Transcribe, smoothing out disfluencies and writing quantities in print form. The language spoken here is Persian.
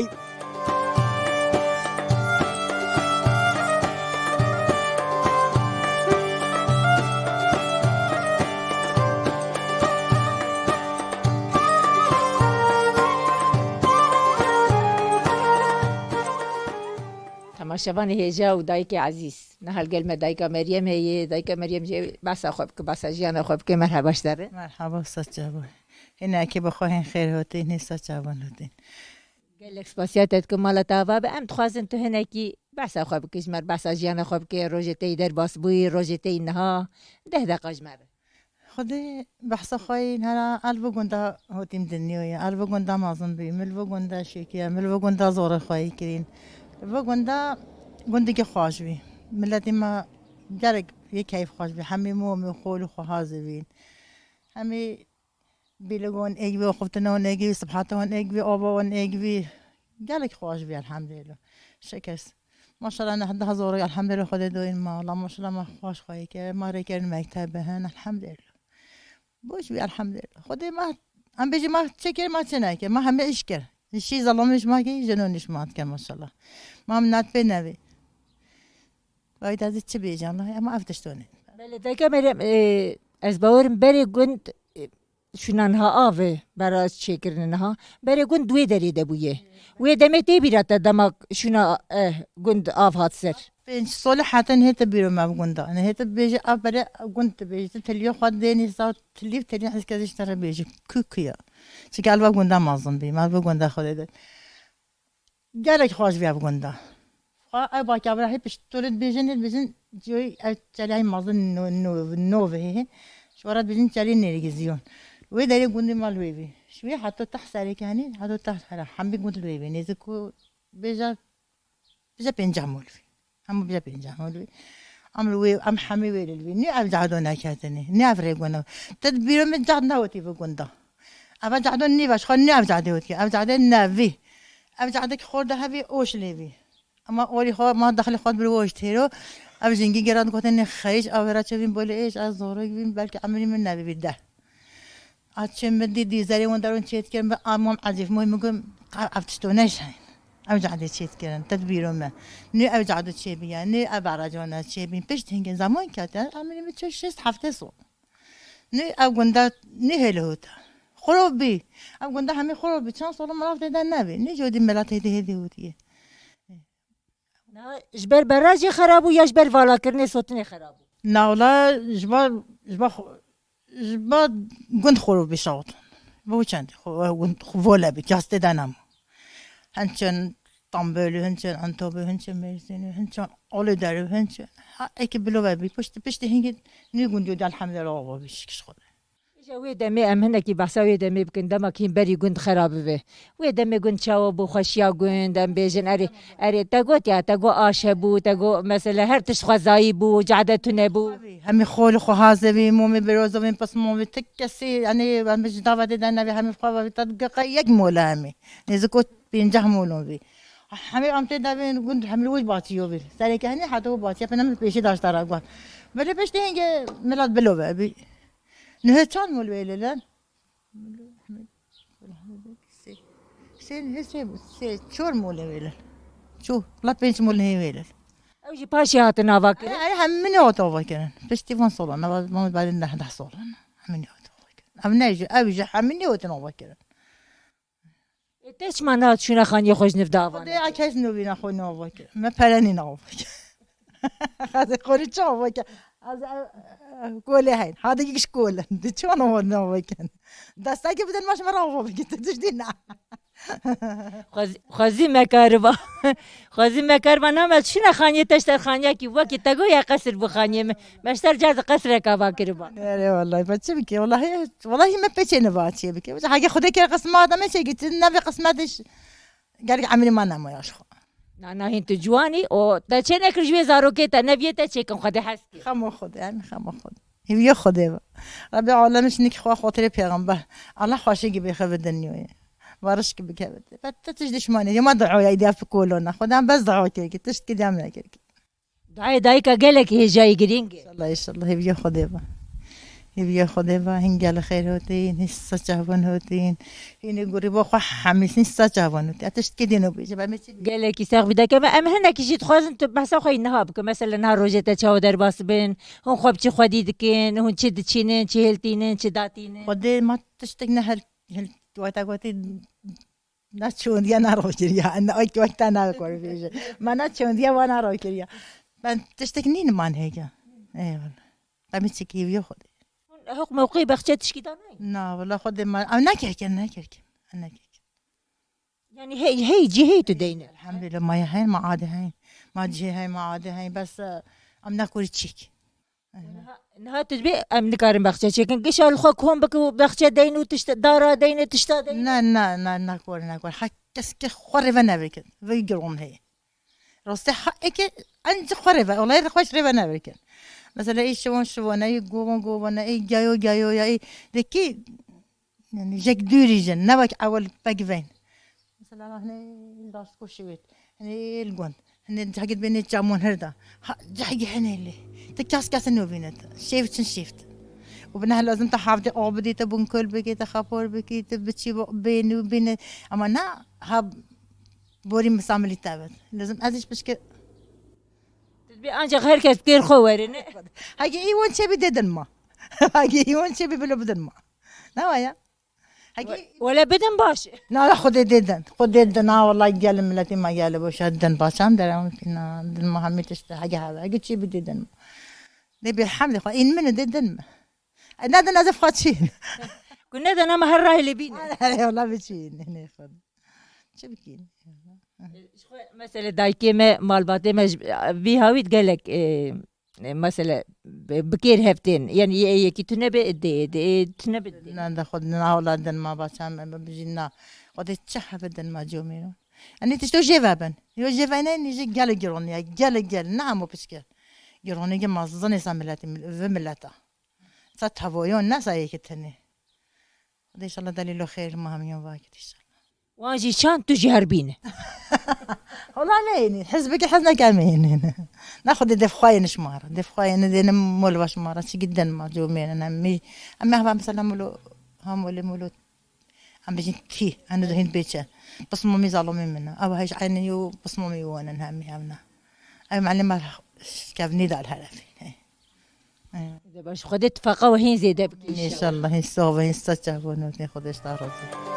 های تماشاوان هجا و دایک عزیز نهال گل دایک مریم هی دایک مریم جی بس خوب که بس جیان خوب که مرحباش داره مرحبا سچابا هنه که بخواهین خیر هاتین سچابان هاتین گل اکسپاسیاتت که مالا تاوا به ام تخوازن تو هنه کی بس خوب که جمر بس جیان خوب که روزتی در باس بوی روزتی نها ده دقیقه مره خودی بحث خواهی هر الو گنده هاتیم دنیای الو گنده مازن بی ملو گنده شیکیه ملو گنده زور خواهی کرین و گنده که خواهش بی ملتی ما جرگ یک کیف خواهش بی همه مومی خول و خواهاز بین همه بیلگون ایگوی و خفتنان ایگوی صبحاتان ایگوی آبان ایگوی جرگ خواهش بی الحمدلله شکست ماشاءالله نه ده زوری الحمدلله خدا دوین ما الله ماشاءالله ما خواهش خواهی که ما ریکر مکتب بهن الحمدلله باش بی الحمدلله خدا ما هم بیچ ما چکر ما چنای که ما همه ایش کرد شی ظلمش ما که جنونش مات کرد ماشاءالله ما هم نت بنوی باید از چه بیجان الله اما افتشتونه بله دایک مریم از باورم بری گند شونانها آوه برای چه کردنها بری گند دوی دریده بویه و دمتی بیرات دماغ شونا گند آف هات سر پنج سال حتی نهت بیرون ما گنده نهت بیج آب برای گند بیج تلیو خود دینی سال تلیف تلی از کدیش تر بیج کوکیا چه کلوا گنده مازن بی ما گنده خود داد گرک خواهش بیا گنده ای با که برای پیش تولد بیجن جوی چلی مازن نوه شوارد بیجن چلی نریگزیون وی داری گنده مال وی شوی حتی تحسری کنی حتی تحسری هم بی گنده وی نیزکو بیجا پنجاه مولوی هم بیجا پنجاه مولوی عملوی ام حمی ویلوی نی افجعدو نکردنی نی افریقونه تدبیرم من جعد نوتی بگنده افجعدو نی باش خان نی افجعده وتی افجعده نوی افجعده که خورده هوی اوش لیوی اما اولی خود ما داخل خود بروش تیرو افجینگی گران گفتن خیش آورا چویم بوله ایش از زوره بیم بلکه عملی من نبی ده آتشم بدی دیزاری اون درون چیت کردم به آمام عزیف مهم میگم افتشتونش هین افجعده چیت کردن تدبیرم نی افجعده چی بیان نی ابراجانه چی بیم پیش تینگن زمان کردن عملی من چه شست هفته سو نی افگنده نی هلوت خرابی افگنده همه خرابی چند سال مرا دیدن نبی نی جودی ملت هدی هدیه نه جبر براجی خرابو یا جبر والا کرنی سوتنی خرابو نه ولی جبا گند خرابی شد با چند گند خواله بی جست دنم هنچن تنبلی هنچن انتابه هنچن مرزینی هنچن آل داره هنچن اکی بلو بی پشت هنگی نی گندی دل الحمدلله آوا بیشکش خوده وی دمی امهنه کی بحثا وی دمی بکن دما کیم بری گند خرابه به وی دمی گند چاو بو خوشیا گند ام بیجن اری تگوت یا تگو آشه بو تگو مثلا هر تش خزایی بو جعدتونه بو همه خول خوازه بی مومی بروزه بی پس مومی تک کسی یعنی همه جداوت دادن نبی همه خواه بی تدقیق یک موله همه نزدیک 50 مولون بی همه امت دبین گند همه روز باطیو بی سری که هنی حتی باطی پنام پیشی داشت دارم گفت ولی پیش دیگه ملت بلوه بی نه چند مول ویلن سه چهار مول ویلن شو لا پنج مول هی ویلن اوجی پاشی هات ناوا کرد ای همین اوت آوا کردن فستیوال سالن ما بعد ده سالن همین اوت آوا کردن هم نيجي اوج همین اوت آوا کردن تش منات شونه خانی خوش نفداوان ده عکس نوبینا خو ناوا کردن ما پرنی ناوا کردن هذا قولي شو آوا کردن از قولي هاي هذا يكش قول دي شو انا ناوا کردن دستا که بدن ماش مرا آوا کردن تجدي نه خوزی مکاربا خوزی مکاربا نامد شونه خانی تشتر خانیا کی وکی تگو یا قصر بخانی مشتر جاز قصر کابا کربا لا والله بچه بکی والله ما پیچه نباچی بکی بچه اگه خدا که قسمت همه چی گیت نبی قسمتش گرگ عملی من نمایش خو نه هینت جوانی او تا چه نکر جوی زارو که تا نبیه تا چه کن خدا هستی خمو خدا همین خمو خدا هیوی خدا رب عالمش نیک خوا خاطر پیغمبر الله خوشگی بخواد دنیای وارش که بکبد بعد تجدش مانه یا ما دعوه ایدی في كولونا خدام بس دعوه كي تشت كده نکرد دعای دایکا گله که جای گرینگه ان شاء الله هیوی خدا يبي خدا با هنگل خیر هاتین هستا جوان هاتین اینی گوری با خو حمیس هستا جوان هاتین اتش کدینو بیشه با میچی گلکی ساق بیده که ام هنکی جید خوازن تو بحثا خوی نها بکن مثلا نها روزت چاو در باس بین هون خواب چی خودی دکن هون چی دچینن چی هلتینن چی داتینن خدا ما تشتک نه هل وقتا قوتی نچون دیا نروکریا انا آی که وقتا نکور بیشه من نچون دیا و نروکریا من تشتک نین من هیگا ایوال با میچی کی بیو خدا حق موقعی بخچه تشکی دانه نه والله خدا ما ام نکرکن انا یعنی هی جی هی تو دینه الحمد لله ما هين ما عاد هين ما جي هين ما عاد هين بس ام ناكل تشيك نها تجبي ام نکارم بخچه چکن گشال خو کم بکو بخچه دینو تشت دارا دینه تشتا دینه لا ناكل حكس خربة نبركن ويجرون هي راسته حقك انت خربة والله خوش ربة نبركن مثلا اي شوان اي جوان اي جايو يا اي دكي يعني جاك دوري جن نبك اول باقفين مثلا هنا راس كوشيت هنا الجون هنا حقت بين الجامون هردا حقي هنا اللي تكاس نوفينت شيفت وبنها لازم تحافظي عبدي تبون كل بكي تخافور بكي تبتشي بين وبين اما نا هاب بوري مساملي تابت لازم ازش بشكل تجبي انجا غير كاس كير خوارن هاجي ايوان شبي ددن ما هاجي ايوان شبي بلا بدن ما نوايا هاجي ولا بدن باش لا خد ددن والله قال ملتي ما قال بوش ددن باشام درام فينا دن محمد تشت حاجه هذا هاجي شبي ددن نبي الحمد لله ان من ددن نادن ازف خاتشين كنا انا ما هالراي اللي بينا والله بتشين هنا خد شبكين مثلا دايكي ما مالباتي ما بيهاويت قالك مثلا بكير هفتين يعني يكي تنبي دي تنبي ناخذنا اولادنا ما باشام بجينا قد تشح بدن ما جومينو اني تشتو جيبابن يو جيبانين يجي قال جروني قال نعم وبسكر جروني ما ظني ساملاتي ملتا ستهويون ناس هيكتني ان شاء الله دليل خير ما هم يوم واكد ان شاء الله واجي شان تجي هربينه والله ليني حزبك حزنا كامين ناخذ دف خاين شمارة دف خاين دين مول شمارة شي جدا ما جومين انا اما هو مثلا هم ولا مولود عم بيجي تي انا دهين بيتشا بس مامي ظلمي منه او هاي عيني يو بس مامي وانا نهمي همنا اي معلمة كافني دار هلفي باش خدت فقه وهين زيد ان شاء الله هي الصوبة هي السجة ونوتي خدش تعرضي